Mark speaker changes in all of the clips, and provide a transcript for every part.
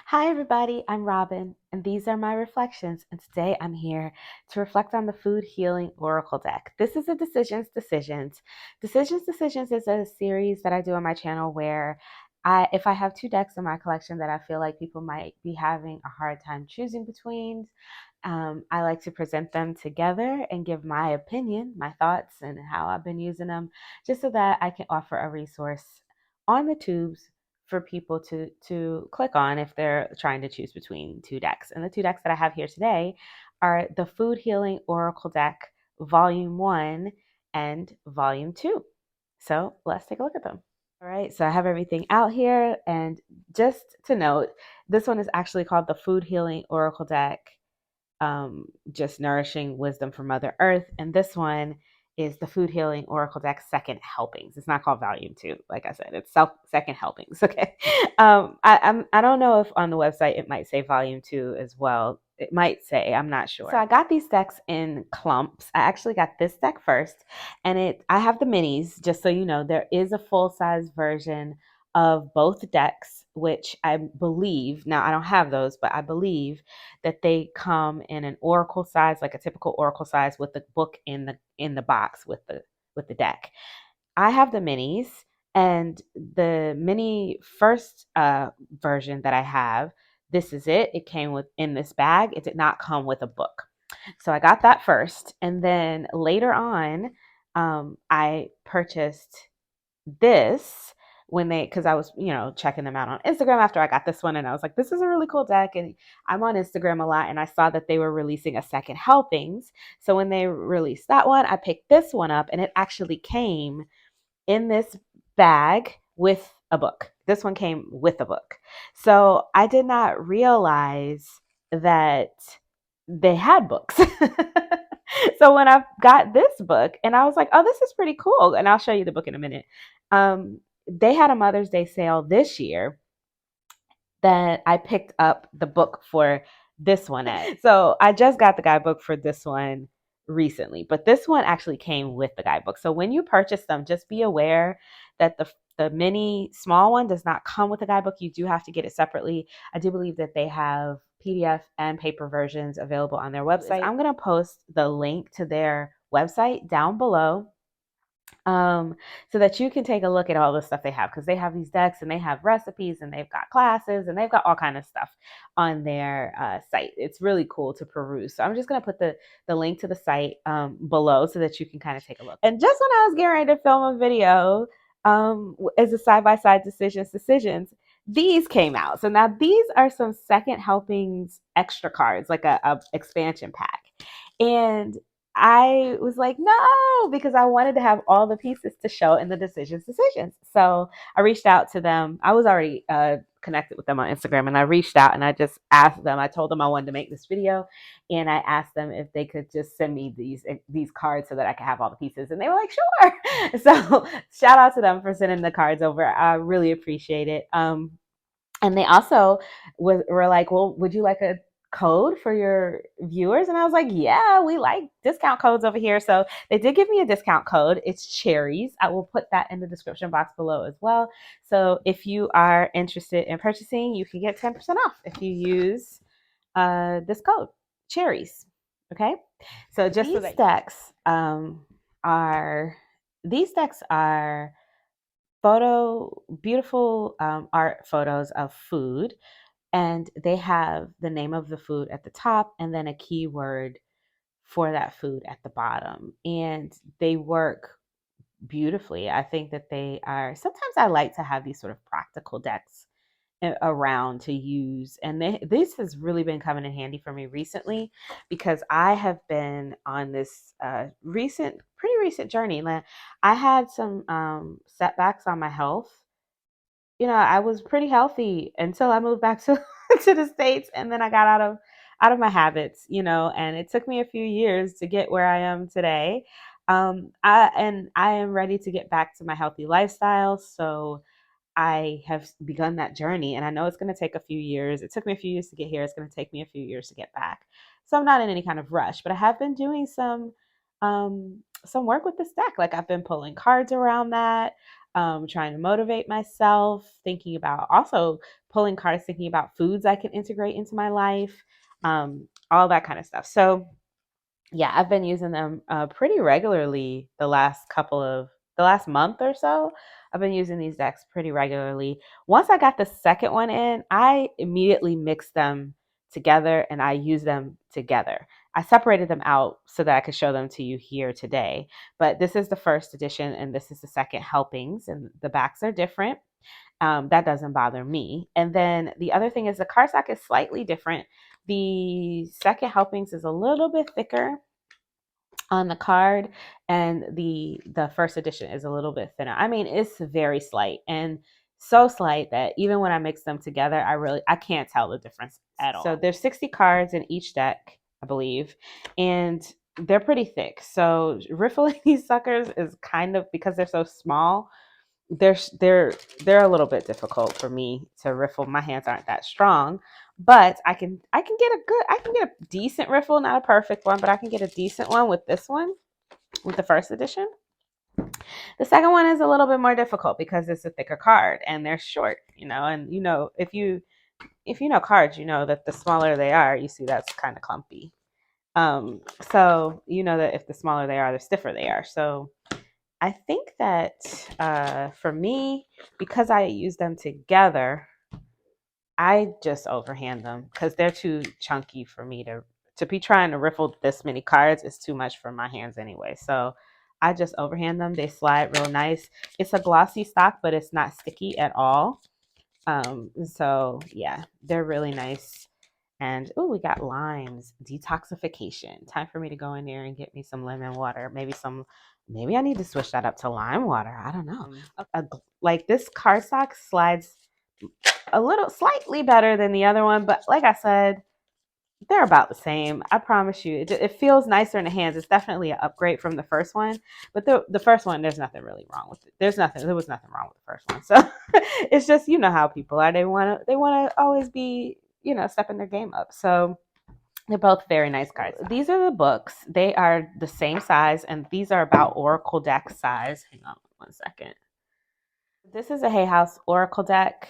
Speaker 1: Hi, everybody. I'm Robin, and these are my reflections. And today I'm here to reflect on the Food Healing Oracle deck. This is a Decisions. Decisions is a series that I do on my channel where if I have two decks in my collection that I feel like people might be having a hard time choosing between, I like to present them together and give my opinion, my thoughts, and how I've been using them, just so that I can offer a resource on the tubes for people to click on if they're trying to choose between two decks. And the two decks that I have here today are the Food Healing Oracle deck, Volume 1 and Volume 2. So let's take a look at them. All right, so I have everything out here. And just to note, this one is actually called the Food Healing Oracle deck, just nourishing wisdom from Mother Earth. And this one is the Food Healing Oracle deck Second Helpings. It's not called Volume 2, like I said. It's Second Helpings. Okay. I don't know if on the website it might say Volume 2 as well. It might say, I'm not sure. So I got these decks in clumps. I actually got this deck first, and I have the minis. Just so you know, there is a full size version of both decks, which I believe, now I don't have those, but I believe that they come in an oracle size, like a typical oracle size, with the book in the box with the deck. I have the minis, and the mini first version that I have, this is it. It came with in this bag. It did not come with a book. So I got that first. And then later on, I purchased this when because I was, checking them out on Instagram after I got this one. And I was like, this is a really cool deck. And I'm on Instagram a lot. And I saw that they were releasing a second helpings. So when they released that one, I picked this one up, and it actually came in this bag with a book. This one came with a book. So I did not realize that they had books. So when I got this book, and I was like, oh, this is pretty cool. And I'll show you the book in a minute. They had a Mother's Day sale this year that I picked up the book for this one at. So I just got the guidebook for this one recently, but this one actually came with the guidebook. So when you purchase them, just be aware that the mini small one does not come with a guidebook. You do have to get it separately. I do believe that they have PDF and paper versions available on their website. I'm going to post the link to their website down below, so that you can take a look at all the stuff they have, because they have these decks and they have recipes and they've got classes and they've got all kind of stuff on their site. It's really cool to peruse. So I'm just going to put the link to the site below so that you can kind of take a look. And just when I was getting ready to film a video as a side-by-side decisions, these came out. So now these are some second helpings extra cards, like a expansion pack. And I was like, no, because I wanted to have all the pieces to show in the decisions. So I reached out to them. I was already connected with them on Instagram, and I reached out and I just asked them. I told them I wanted to make this video, and I asked them if they could just send me these cards so that I could have all the pieces, and they were like, sure. So shout out to them for sending the cards over. I really appreciate it. And they also were like, well, would you like a code for your viewers? And I was like, yeah, we like discount codes over here. So they did give me a discount code. It's cherries. I will put that in the description box below as well. So if you are interested in purchasing, you can get 10% off if you use this code, cherries. Okay. So just these decks are beautiful art photos of food, and they have the name of the food at the top and then a keyword for that food at the bottom, and they work beautifully. I think that they are, sometimes I like to have these sort of practical decks around to use, and this has really been coming in handy for me recently, because I have been on this pretty recent journey. I had some setbacks on my health. I was pretty healthy until I moved back to to the States, and then I got out of my habits, and it took me a few years to get where I am today. I am ready to get back to my healthy lifestyle. So I have begun that journey, and I know it's going to take a few years. It took me a few years to get here. It's going to take me a few years to get back. So I'm not in any kind of rush, but I have been doing some work with this deck. Like, I've been pulling cards around that. trying to motivate myself, thinking about also pulling cards, thinking about foods I can integrate into my life, all that kind of stuff. So yeah, I've been using them pretty regularly the last month or so. I've been using these decks pretty regularly. Once I got the second one in, I immediately mixed them together and I used them together. I separated them out so that I could show them to you here today. But this is the first edition and this is the second helpings, and the backs are different. That doesn't bother me. And then the other thing is the cardstock is slightly different. The second helpings is a little bit thicker on the card, and the first edition is a little bit thinner. I mean, it's very slight, and so slight that even when I mix them together, I can't tell the difference at all. So there's 60 cards in each deck, I believe, and they're pretty thick. So riffling these suckers is kind of, because they're so small, they're they're they're a little bit difficult for me to riffle. My hands aren't that strong, but I can get a decent riffle, not a perfect one, but I can get a decent one with this one, with the first edition. The second one is a little bit more difficult because it's a thicker card and they're short, and if you know cards, you know that the smaller they are, you see that's kind of clumpy. So you know that if the smaller they are, the stiffer they are. So I think that for me, because I use them together, I just overhand them because they're too chunky for me to be trying to riffle this many cards. Is too much for my hands anyway. So I just overhand them. They slide real nice. It's a glossy stock, but it's not sticky at all. So yeah, they're really nice. And oh, we got limes, detoxification. Time for me to go in there and get me some lemon water. Maybe I need to switch that up to lime water. I don't know. Like this cardstock slides a little slightly better than the other one, but like I said, they're about the same. I promise you, it feels nicer in the hands. It's definitely an upgrade from the first one, but the first one, there's nothing really wrong with it. There was nothing wrong with the first one. So it's just, how people are. They want to always be, stepping their game up. So they're both very nice cards. These are the books. They are the same size, and these are about Oracle deck size. Hang on one second. This is a Hay House Oracle deck.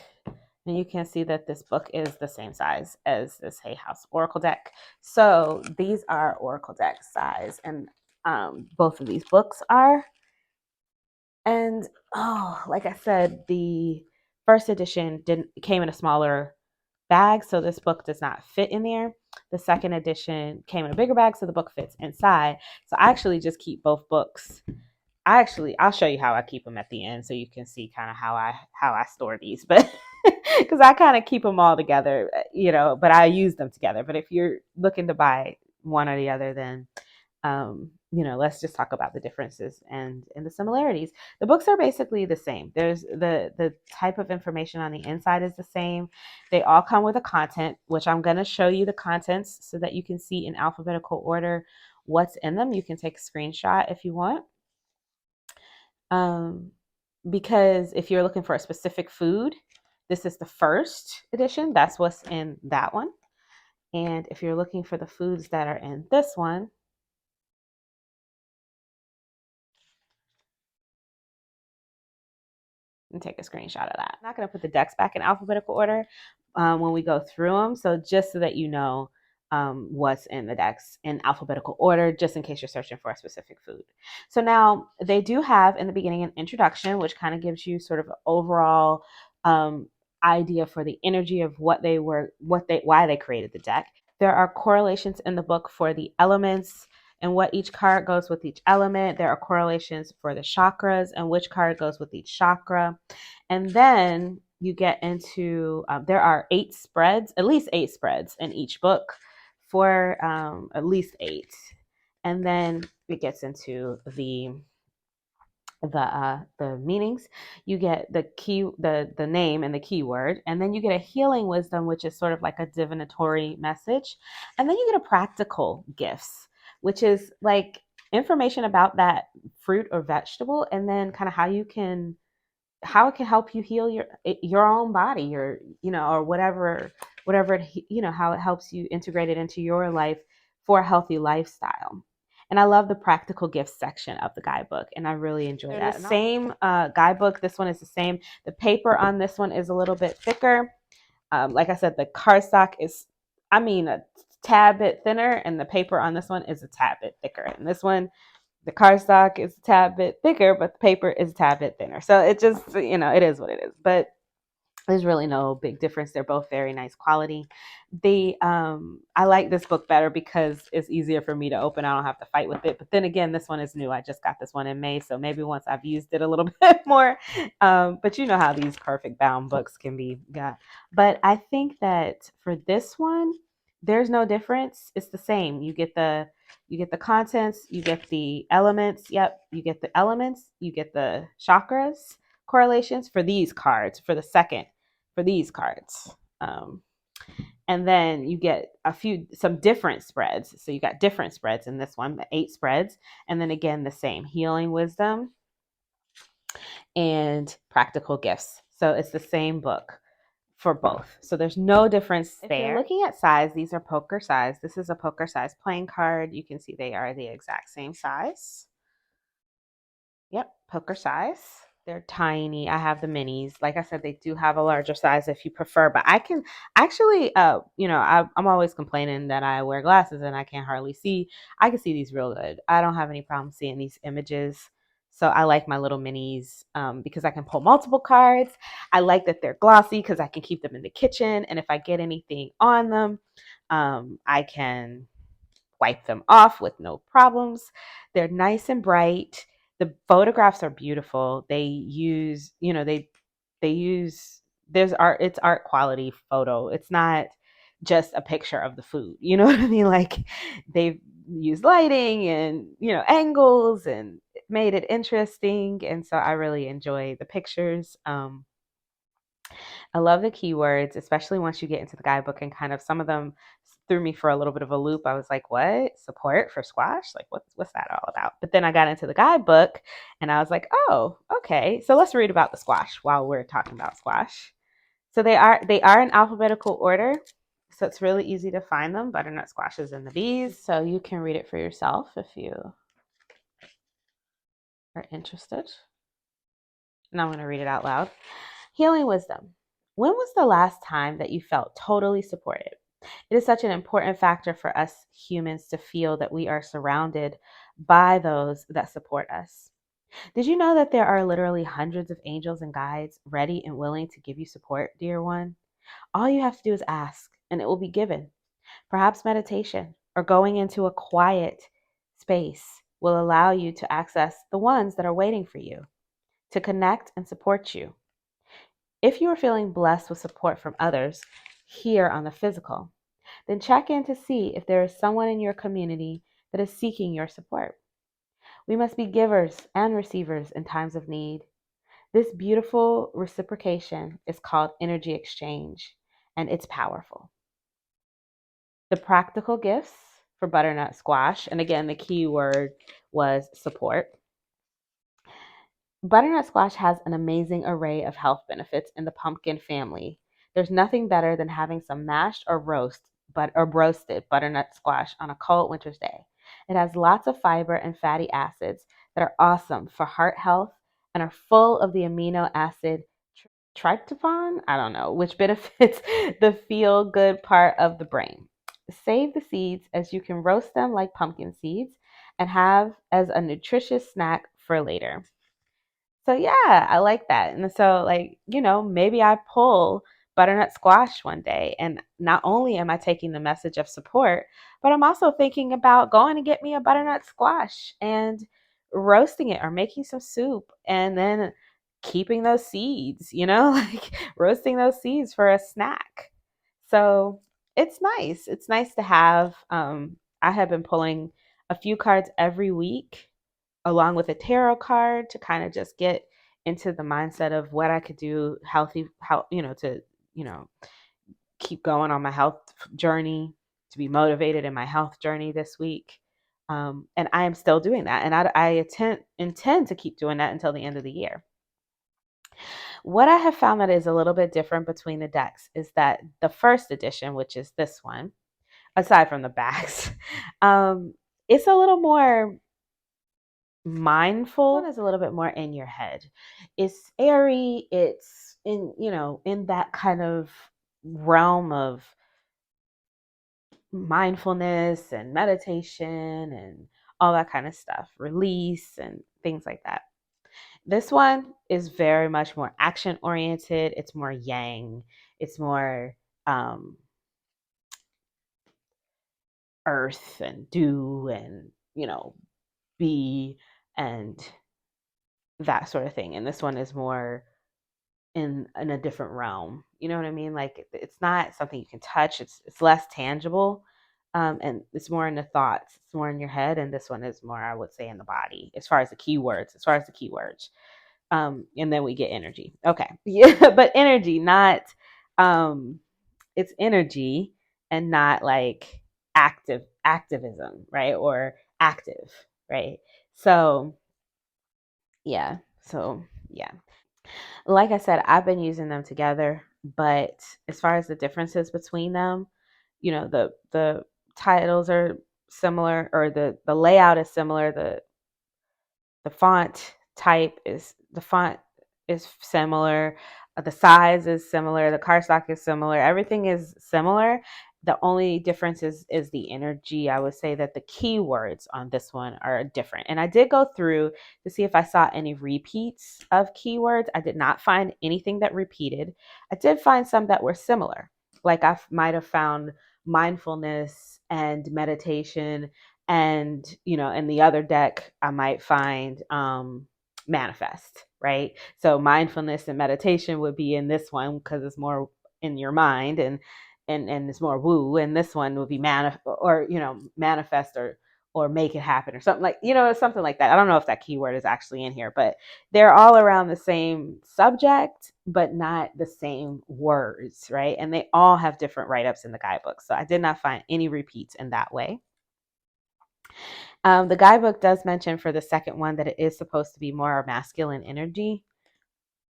Speaker 1: And you can see that this book is the same size as this Hay House Oracle deck. So these are Oracle deck size, and both of these books are. And like I said, the first edition came in a smaller bag, so this book does not fit in there. The second edition came in a bigger bag, so the book fits inside. So I actually just keep both books. I'll show you how I keep them at the end, so you can see kind of how I store these, but because I kind of keep them all together, but I use them together. But if you're looking to buy one or the other, then let's just talk about the differences and the similarities. The books are basically the same. There's the type of information on the inside is the same. They all come with a content, which I'm going to show you the contents so that you can see in alphabetical order what's in them. You can take a screenshot if you want. Because if you're looking for a specific food, this is the first edition. That's what's in that one. And if you're looking for the foods that are in this one, and take a screenshot of that. I'm not going to put the decks back in alphabetical order when we go through them. So just so that you know what's in the decks in alphabetical order, just in case you're searching for a specific food. So now they do have in the beginning an introduction, which kind of gives you sort of an overall idea for the energy of why they created the deck. There are correlations in the book for the elements and what each card goes with each element. There are correlations for the chakras and which card goes with each chakra. And then you get into, there are at least eight spreads in each book for at least 8. And then it gets into the meanings. You get the name and the keyword, and then you get a healing wisdom, which is sort of like a divinatory message, and then you get a practical gifts, which is like information about that fruit or vegetable, and then kind of how it can help you heal your own body, or or whatever how it helps you integrate it into your life for a healthy lifestyle. And I love the practical gifts section of the guidebook, and I really enjoy that. The same guidebook, this one is the same. The paper on this one is a little bit thicker. Like I said, the cardstock is, a tad bit thinner, and the paper on this one is a tad bit thicker. And this one, the cardstock is a tad bit thicker, but the paper is a tad bit thinner. So it just, it is what it is. But there's really no big difference. They're both very nice quality. I like this book better because it's easier for me to open. I don't have to fight with it. But then again, this one is new. I just got this one in May, so maybe once I've used it a little bit more. But you know how these perfect bound books can be. Yeah. But I think that for this one, there's no difference. It's the same. You get the contents, you get the elements. Yep, you get the elements, you get the chakras correlations for these cards for these cards. And then you get some different spreads. So you got different spreads in this one, the 8 spreads. And then again, the same healing wisdom and practical gifts. So it's the same book for both. So there's no difference there. If you're looking at size, these are poker size. This is a poker size playing card. You can see they are the exact same size. Yep, poker size. They're tiny. I have the minis. Like I said, they do have a larger size if you prefer, but I can actually, I'm always complaining that I wear glasses and I can't hardly see. I can see these real good. I don't have any problem seeing these images. So I like my little minis because I can pull multiple cards. I like that they're glossy because I can keep them in the kitchen. And if I get anything on them, I can wipe them off with no problems. They're nice and bright. The photographs are beautiful. They use, they use there's art, it's art quality photo. It's not just a picture of the food. You know what I mean? Like they've used lighting and, angles and made it interesting. And so I really enjoy the pictures. I love the keywords, especially once you get into the guidebook, and kind of some of them threw me for a little bit of a loop. I was like, what? Support for squash? Like what's that all about? But then I got into the guidebook and I was like, oh, okay. So let's read about the squash while we're talking about squash. So they are in alphabetical order. So it's really easy to find them. Butternut squashes and the bees. So you can read it for yourself if you are interested. And I'm going to read it out loud. Healing wisdom. When was the last time that you felt totally supported? It is such an important factor for us humans to feel that we are surrounded by those that support us. Did you know that there are literally hundreds of angels and guides ready and willing to give you support, dear one? All you have to do is ask, and it will be given. Perhaps meditation or going into a quiet space will allow you to access the ones that are waiting for you to connect and support you. If you are feeling blessed with support from others here on the physical, then check in to see if there is someone in your community that is seeking your support. We must be givers and receivers in times of need. This beautiful reciprocation is called energy exchange, and it's powerful. The practical gifts for butternut squash, and again, the key word was support. Butternut squash has an amazing array of health benefits in the pumpkin family. There's nothing better than having some mashed or roasted butternut squash on a cold winter's day. It has lots of fiber and fatty acids that are awesome for heart health and are full of the amino acid tryptophan, I don't know, which benefits the feel good part of the brain. Save the seeds as you can roast them like pumpkin seeds and have as a nutritious snack for later. So yeah, I like that. And so maybe I pull butternut squash one day, and not only am I taking the message of support, but I'm also thinking about going to get me a butternut squash and roasting it or making some soup and then keeping those seeds, like roasting those seeds for a snack. So it's nice. It's nice to have. I have been pulling a few cards every week along with a tarot card to kind of just get into the mindset of what I could do healthy, how, to, keep going on my health journey, to be motivated in my health journey this week. And I am still doing that. And I intend to keep doing that until the end of the year. What I have found that is a little bit different between the decks is that the first edition, which is this one, aside from the backs, it's a little more mindful. This one is a little bit more in your head. It's airy. It's in, in that kind of realm of mindfulness and meditation and all that kind of stuff, release and things like that. This one is very much more action oriented. It's more yang. It's more earth and do and, be and that sort of thing. And this one is more in a different realm. You know what I mean? Like it's not something you can touch. It's less tangible, and it's more in the thoughts. It's more in your head, and this one is more, I would say, in the body. As far as the keywords, and then we get energy. Okay, yeah, but energy, not it's energy and not like activism, right? Or active, right? So yeah, so yeah. Like I said, I've been using them together, but as far as the differences between them, the titles are similar, or the layout is similar, the font is similar, the size is similar, the cardstock is similar, everything is similar. The only difference is the energy. I would say that the keywords on this one are different. And I did go through to see if I saw any repeats of keywords. I did not find anything that repeated. I did find some that were similar. Like I might have found mindfulness and meditation, and in the other deck I might find manifest, right? So mindfulness and meditation would be in this one because it's more in your mind, and it's more woo, and this one would be manifest, or make it happen, or something like, something like that. I don't know if that keyword is actually in here, but they're all around the same subject but not the same words, right? And they all have different write-ups in the guidebook, so I did not find any repeats in that way. The guidebook does mention for the second one that it is supposed to be more masculine energy.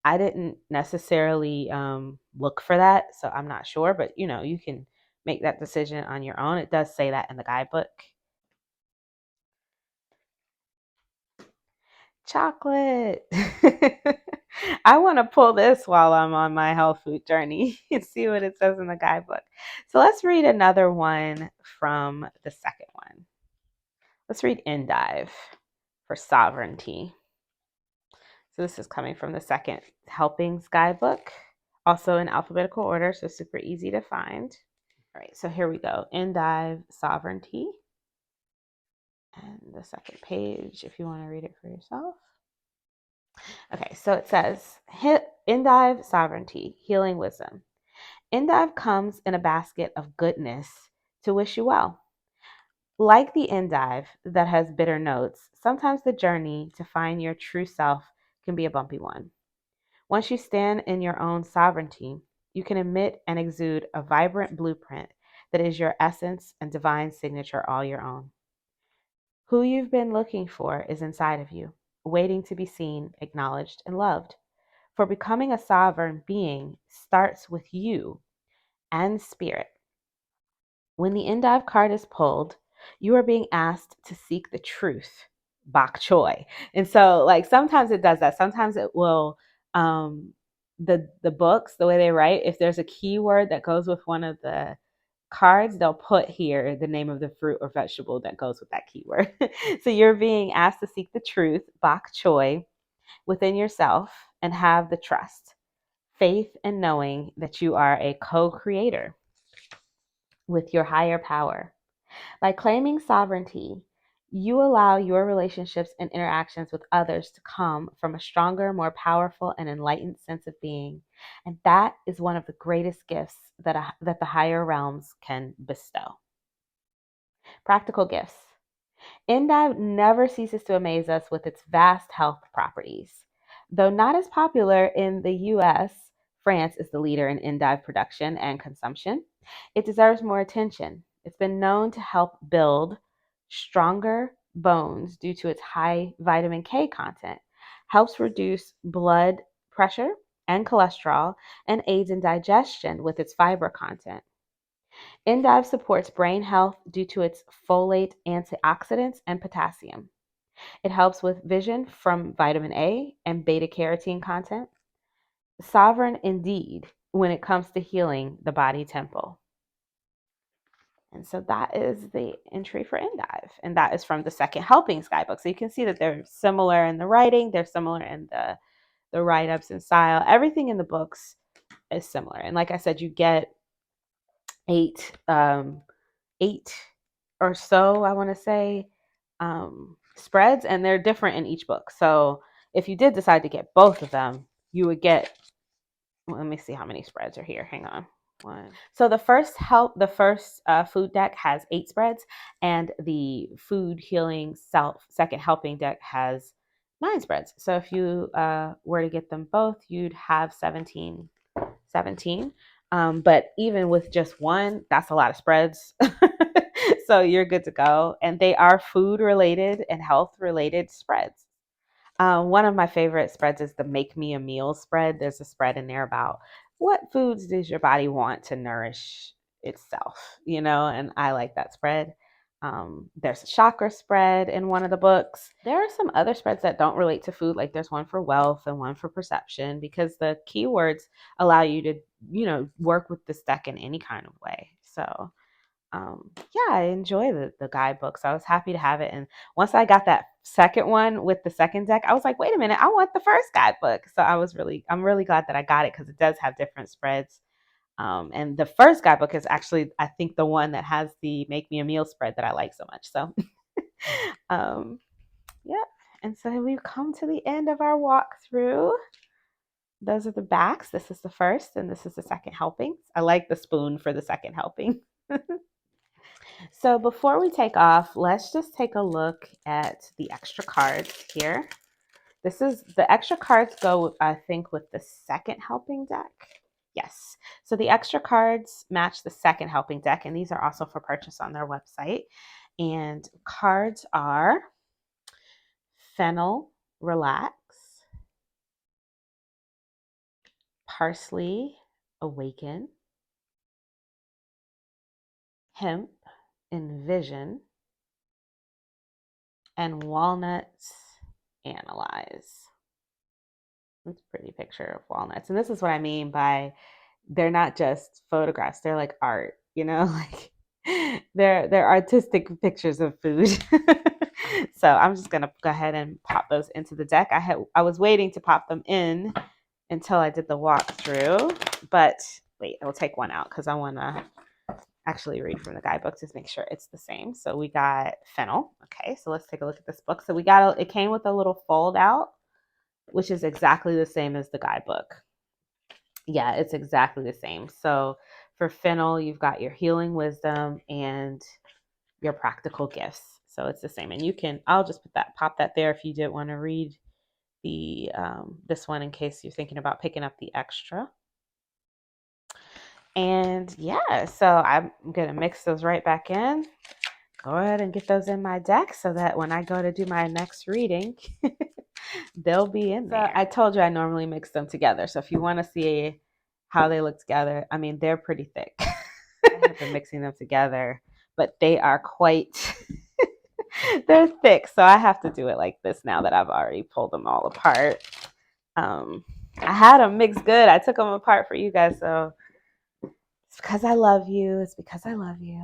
Speaker 1: I didn't necessarily look for that, so I'm not sure, but you can make that decision on your own. It does say that in the guidebook. Chocolate. I want to pull this while I'm on my health food journey and see what it says in the guidebook. So let's read another one from the second one. Let's read Endive for sovereignty. So this is coming from the second Helpings Guidebook, also in alphabetical order, so super easy to find. All right, so here we go. Endive, sovereignty. And the second page, if you want to read it for yourself. Okay, so it says, Endive, sovereignty, healing wisdom. Endive comes in a basket of goodness to wish you well. Like the endive that has bitter notes, sometimes the journey to find your true self can be a bumpy one. Once you stand in your own sovereignty, you can emit and exude a vibrant blueprint that is your essence and divine signature all your own. Who you've been looking for is inside of you, waiting to be seen, acknowledged, and loved. For becoming a sovereign being starts with you and spirit. When the Endive card is pulled, you are being asked to seek the truth, bok choy. And so, like, sometimes it does that. Sometimes it will, the books, the way they write, if there's a keyword that goes with one of the cards, they'll put here the name of the fruit or vegetable that goes with that keyword. So you're being asked to seek the truth, bok choy, within yourself, and have the trust, faith, and knowing that you are a co-creator with your higher power. By claiming sovereignty, you allow your relationships and interactions with others to come from a stronger, more powerful, and enlightened sense of being. And that is one of the greatest gifts that the higher realms can bestow. Practical gifts. Endive never ceases to amaze us with its vast health properties. Though not as popular in the US, France is the leader in endive production and consumption. It deserves more attention. It's been known to help build stronger bones due to its high vitamin K content, helps reduce blood pressure and cholesterol, and aids in digestion with its fiber content. Endive supports brain health due to its folate, antioxidants, and potassium. It helps with vision from vitamin A and beta carotene content. Sovereign indeed when it comes to healing the body temple. And so that is the entry for Endive. And that is from the Second Helpings Guidebook. So you can see that they're similar in the writing, they're similar in the write-ups and style. Everything in the books is similar. And like I said, you get eight eight or so, I want to say, spreads, and they're different in each book. So if you did decide to get both of them, you would get, well, let me see how many spreads are here. Hang on. One. So the first food deck has 8 spreads, and the food healing second helping deck has 9 spreads. So if you were to get them both, you'd have 17. But even with just one, that's a lot of spreads. So you're good to go. And they are food related and health related spreads. One of my favorite spreads is the Make Me a Meal spread. There's a spread in there about what foods does your body want to nourish itself, and I like that spread. There's a chakra spread in one of the books. There are some other spreads that don't relate to food, like there's one for wealth and one for perception, because the keywords allow you to, work with this deck in any kind of way. So yeah, I enjoy the guidebook. So I was happy to have it. And once I got that second one with the second deck, I was like, wait a minute, I want the first guidebook. So I'm really glad that I got it, because it does have different spreads. And the first guidebook is actually, I think, the one that has the Make Me a Meal spread that I like so much. So yeah. And so we've come to the end of our walkthrough. Those are the backs. This is the first, and this is the second helping. I like the spoon for the second helping. So before we take off, let's just take a look at the extra cards here. The extra cards go, I think, with the second helping deck. Yes. So the extra cards match the second helping deck, and these are also for purchase on their website. And cards are Fennel, Relax, Parsley, Awaken, Hemp, Envision, and Walnuts, Analyze. It's a pretty picture of walnuts. And this is what I mean by they're not just photographs, they're like art, like they're artistic pictures of food. So I'm just gonna go ahead and pop those into the deck. I was waiting to pop them in until I did the walkthrough, but wait, I'll take one out because I want to actually read from the guidebook to make sure it's the same. So we got Fennel. Okay, so let's take a look at this book. So it came with a little fold out, which is exactly the same as the guidebook. Yeah, it's exactly the same. So for Fennel, you've got your healing wisdom and your practical gifts. So it's the same. And I'll just pop that there if you did want to read this one in case you're thinking about picking up the extra. And yeah, so I'm going to mix those right back in. Go ahead and get those in my deck so that when I go to do my next reading, they'll be in there. I told you I normally mix them together. So if you want to see how they look together, I mean, they're pretty thick. I have been mixing them together, but they are they're thick. So I have to do it like this now that I've already pulled them all apart. I had them mixed good. I took them apart for you guys. So it's because I love you. It's because I love you.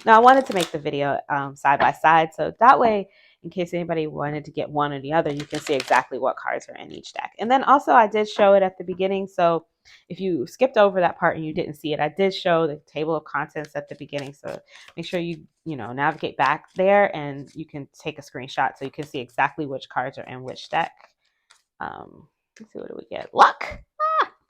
Speaker 1: Now, I wanted to make the video side by side. So that way, in case anybody wanted to get one or the other, you can see exactly what cards are in each deck. And then also I did show it at the beginning. So if you skipped over that part and you didn't see it, I did show the table of contents at the beginning. So make sure you navigate back there and you can take a screenshot so you can see exactly which cards are in which deck. Let's see, what do we get? Luck.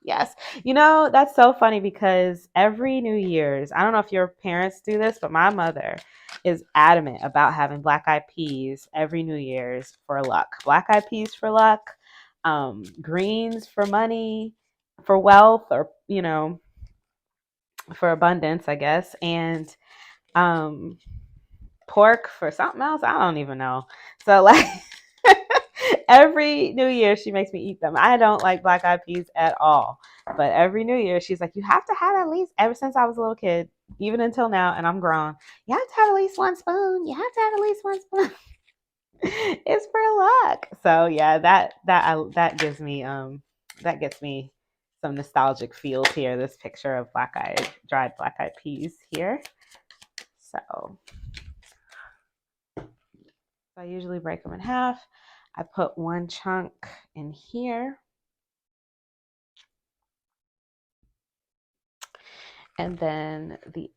Speaker 1: Yes. That's so funny because every New Year's, I don't know if your parents do this, but my mother is adamant about having black eyed peas every New Year's for luck. Black eyed peas for luck, greens for money, for wealth, or, for abundance, I guess. And pork for something else. I don't even know. So like every New Year, she makes me eat them. I don't like black eyed peas at all. But every New Year, she's like, you have to have at least, ever since I was a little kid, even until now, and I'm grown, you have to have at least one spoon. You have to have at least one spoon. It's for luck. So yeah, that gives me that gets me some nostalgic feels here. This picture of dried black eyed peas here. So I usually break them in half. I put one chunk in here. And then the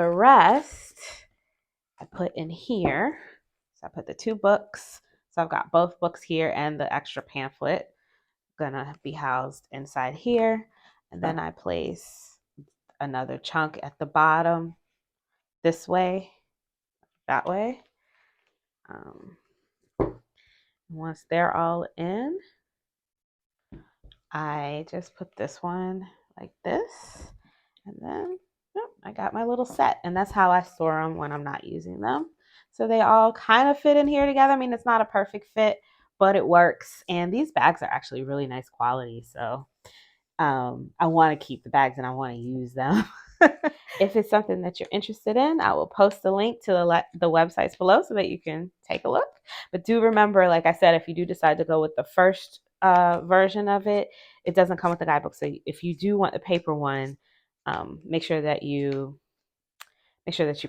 Speaker 1: rest I put in here. So I put the 2 books. So I've got both books here and the extra pamphlet gonna be housed inside here. And then I place another chunk at the bottom this way, that way. Once they're all in, I just put this one like this, and then I got my little set, and that's how I store them when I'm not using them. So they all kind of fit in here together. I mean, it's not a perfect fit, but it works. And these bags are actually really nice quality. So I want to keep the bags and I want to use them. If it's something that you're interested in, I will post a link to the websites below so that you can take a look. But do remember, like I said, if you do decide to go with the first version of it, it doesn't come with the guidebook. So if you do want the paper one, make sure that you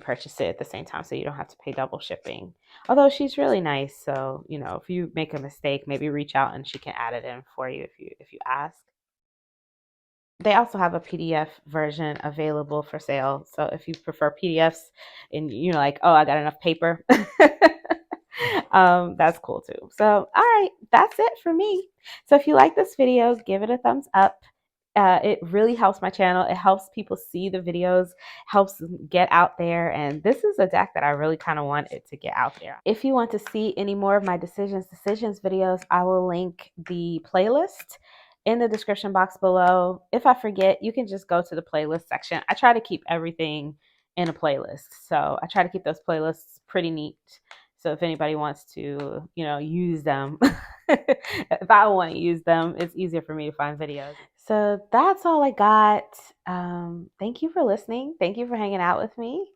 Speaker 1: purchase it at the same time so you don't have to pay double shipping. Although she's really nice, so if you make a mistake, maybe reach out and she can add it in for you if you ask. They also have a PDF version available for sale. So if you prefer PDFs and you're like, oh, I got enough paper, that's cool too. So, all right, that's it for me. So if you like this video, give it a thumbs up. It really helps my channel. It helps people see the videos, helps them get out there. And this is a deck that I really kind of want it to get out there. If you want to see any more of my decisions videos, I will link the playlist in the description box below. If I forget, you can just go to the playlist section. I try to keep everything in a playlist. So I try to keep those playlists pretty neat. So if anybody wants to, use them, if I want to use them, it's easier for me to find videos. So that's all I got. Thank you for listening. Thank you for hanging out with me.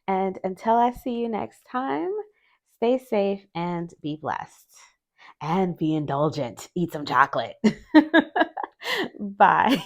Speaker 1: And until I see you next time, stay safe and be blessed. And be indulgent. Eat some chocolate. Bye.